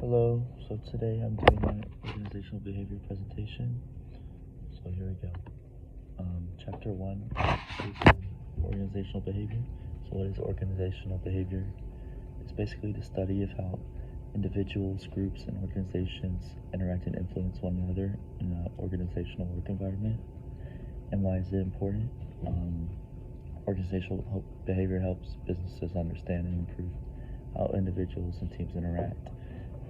Hello, so today I'm doing my organizational behavior presentation. So here we go. Chapter 1 is organizational behavior. So what is organizational behavior? It's basically the study of how individuals, groups, and organizations interact and influence one another in an organizational work environment. And why is it important? Organizational behavior helps businesses understand and improve how individuals and teams interact,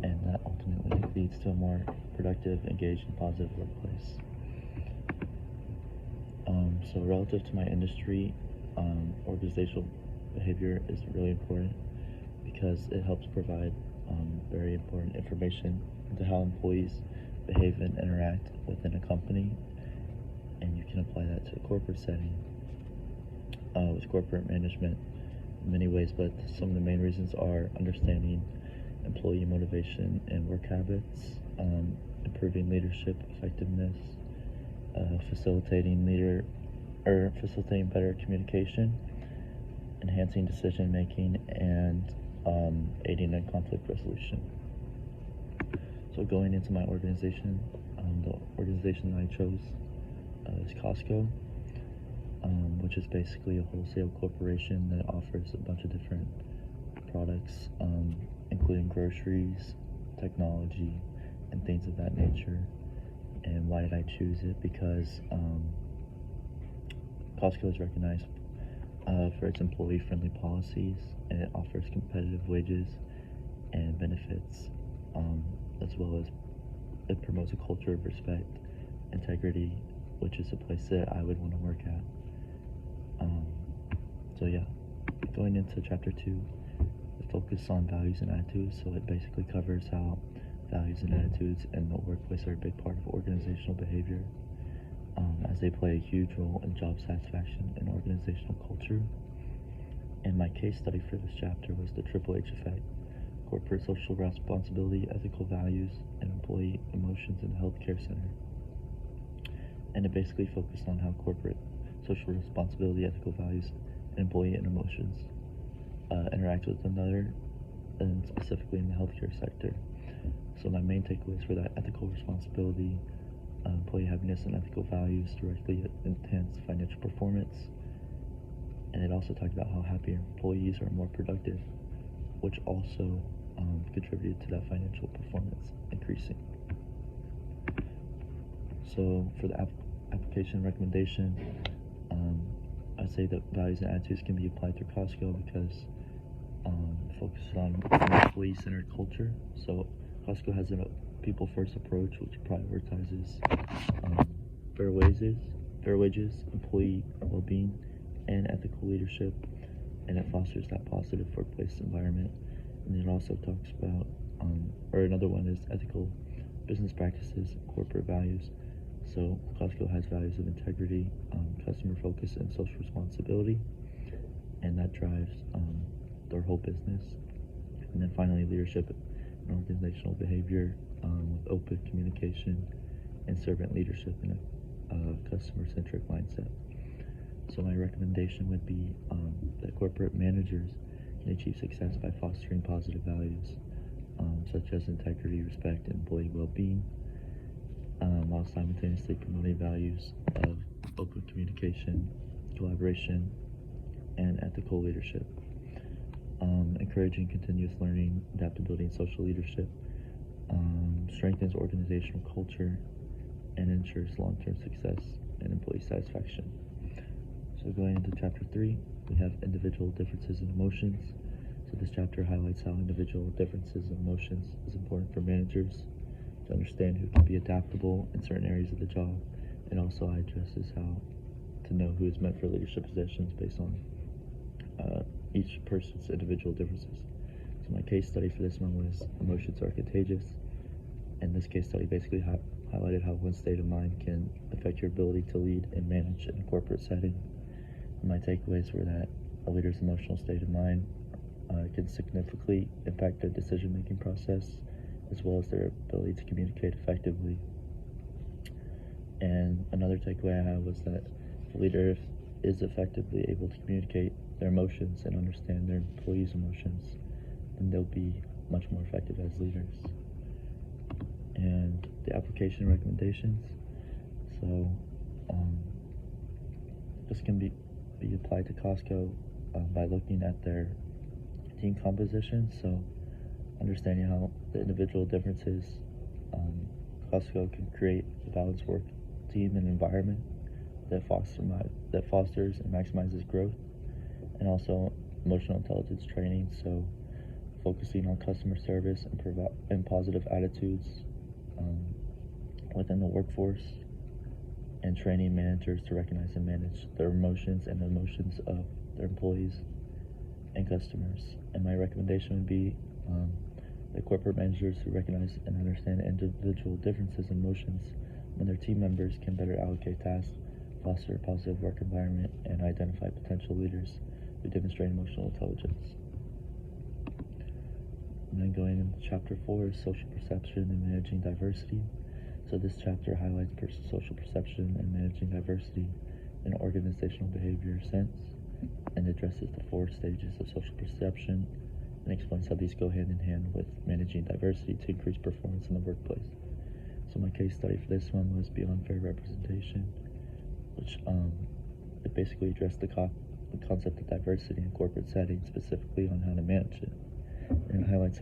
and that ultimately leads to a more productive, engaged, and positive workplace. So relative to my industry, organizational behavior is really important because it helps provide very important information into how employees behave and interact within a company, and you can apply that to a corporate setting with corporate management in many ways, but some of the main reasons are understanding employee motivation and work habits, improving leadership effectiveness, facilitating better communication, enhancing decision making, and aiding in conflict resolution. So going into my organization, the organization that I chose is Costco, which is basically a wholesale corporation that offers a bunch of different products, including groceries, technology, and things of that nature. And why did I choose it? Because Costco is recognized for its employee-friendly policies, and it offers competitive wages and benefits, as well as it promotes a culture of respect, integrity, which is a place that I would want to work at. So yeah, going into chapter 2, the focus on values and attitudes. So it basically covers how values and attitudes in the workplace are a big part of organizational behavior, as they play a huge role in job satisfaction and organizational culture. And my case study for this chapter was the Triple H effect: corporate social responsibility, ethical values, and employee emotions in the healthcare center. And it basically focused on how corporate social responsibility, ethical values, and employee emotions interact with one another, and specifically in the healthcare sector. So my main takeaways for that: ethical responsibility, employee happiness, and ethical values directly enhance financial performance. And it also talked about how happier employees are more productive, which also contributed to that financial performance increasing. So for the application recommendation, I'd say that values and attitudes can be applied through Costco because it focuses on an employee-centered culture. So Costco has a people-first approach, which prioritizes fair wages, employee well-being, and ethical leadership, and it fosters that positive workplace environment. And it also talks about, or another one is ethical business practices, corporate values. So Costco has values of integrity, customer focus, and social responsibility, and that drives their whole business. And then finally, leadership and organizational behavior with open communication and servant leadership in a customer-centric mindset. So my recommendation would be that corporate managers can achieve success by fostering positive values, such as integrity, respect, and employee well-being, while simultaneously promoting values of open communication, collaboration, and ethical leadership. Encouraging continuous learning, adaptability, and social leadership strengthens organizational culture and ensures long-term success and employee satisfaction. So going into chapter 3, we have individual differences in emotions. So this chapter highlights how individual differences in emotions is important for managers to understand who can be adaptable in certain areas of the job, and also addresses how to know who is meant for leadership positions based on each person's individual differences. So my case study for this one was emotions are contagious, and this case study basically highlighted how one state of mind can affect your ability to lead and manage in a corporate setting. And my takeaways were that a leader's emotional state of mind can significantly impact their decision-making process, as well as their ability to communicate effectively. And another takeaway I had was that if a leader is effectively able to communicate their emotions and understand their employees' emotions, then they'll be much more effective as leaders. and the application recommendations. So this can be applied to Costco by looking at their team composition. So understanding how the individual differences, Costco can create a balanced work team and environment that fosters and maximizes growth, and also emotional intelligence training. So focusing on customer service and positive attitudes within the workforce, and training managers to recognize and manage their emotions and the emotions of their employees and customers. And my recommendation would be the corporate managers who recognize and understand individual differences and emotions when their team members can better allocate tasks, foster a positive work environment, and identify potential leaders who demonstrate emotional intelligence. And then going into chapter 4 is social perception and managing diversity. So this chapter highlights social perception and managing diversity in organizational behavior sense, and addresses the 4 stages of social perception and explains how these go hand in hand with managing diversity to increase performance in the workplace. So my case study for this one was Beyond Fair Representation, which it basically addressed the concept of diversity in corporate settings, specifically on how to manage it, and it highlights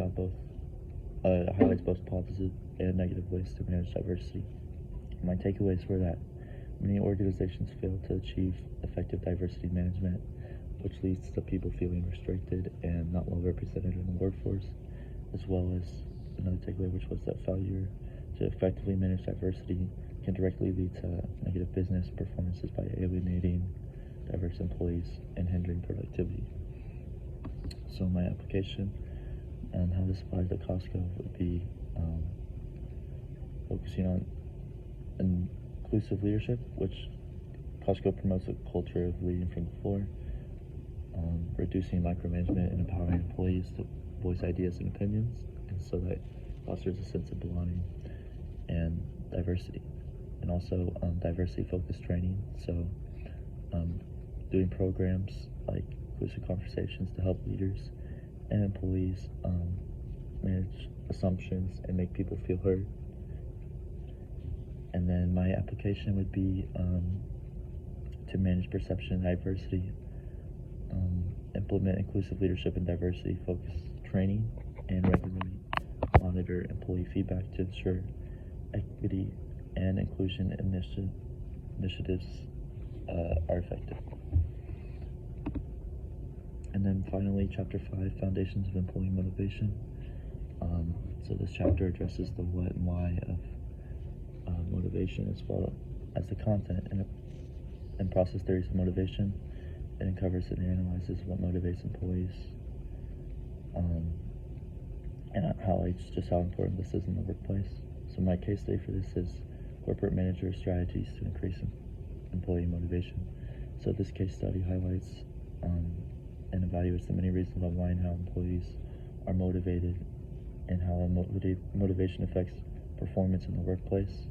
both positive and negative ways to manage diversity. My takeaways were that many organizations fail to achieve effective diversity management, which leads to people feeling restricted and not well represented in the workforce, as well as another takeaway, which was that failure to effectively manage diversity can directly lead to negative business performances by alienating diverse employees and hindering productivity. So my application and how this applies to Costco would be focusing on inclusive leadership, which Costco promotes a culture of leading from the floor, reducing micromanagement and empowering employees to voice ideas and opinions, and so that fosters a sense of belonging and diversity. And also diversity-focused training, so doing programs like inclusive conversations to help leaders and employees manage assumptions and make people feel heard. And then my application would be to manage perception and diversity, implement inclusive leadership and diversity focused training, and regularly monitor employee feedback to ensure equity and inclusion initiatives are effective. And then finally, chapter 5, Foundations of Employee Motivation. So this chapter addresses the what and why of motivation, as well as the content and process theories of motivation. It uncovers and analyzes what motivates employees, and it highlights just how important this is in the workplace. So my case study for this is corporate manager strategies to increase employee motivation. So this case study highlights and evaluates the many reasons on why and how employees are motivated, and how motivation affects performance in the workplace.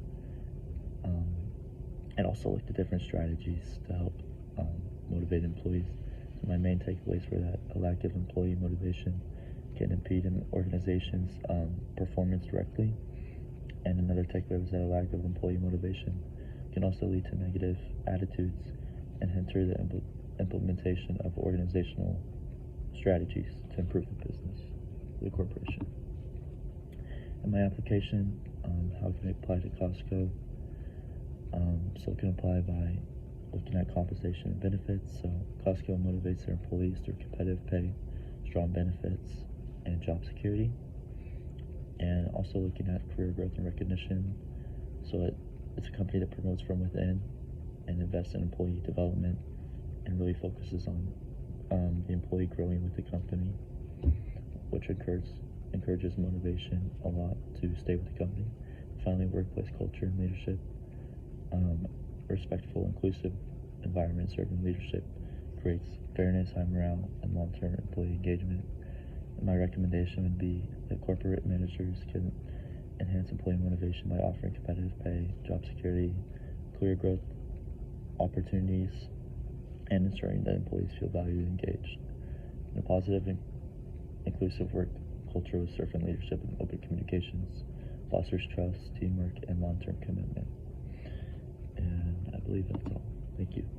And also looked at different strategies to help motivate employees. So my main takeaways were that a lack of employee motivation can impede an organization's performance directly. And another takeaway was that a lack of employee motivation can also lead to negative attitudes and hinder the implementation of organizational strategies to improve the business, the corporation. In my application, how can it apply to Costco? So it can apply by looking at compensation and benefits. So Costco motivates their employees through competitive pay, strong benefits, and job security. And also looking at career growth and recognition. So it's a company that promotes from within and invests in employee development, and really focuses on the employee growing with the company, which encourages motivation a lot to stay with the company. Finally, workplace culture and leadership. Respectful, inclusive environment serving leadership creates fairness, high morale, and long-term employee engagement. And my recommendation would be that corporate managers can enhance employee motivation by offering competitive pay, job security, career growth opportunities, and ensuring that employees feel valued and engaged. And a positive and inclusive work culture with servant leadership and open communications fosters trust, teamwork, and long-term commitment. And I believe that's all. Thank you.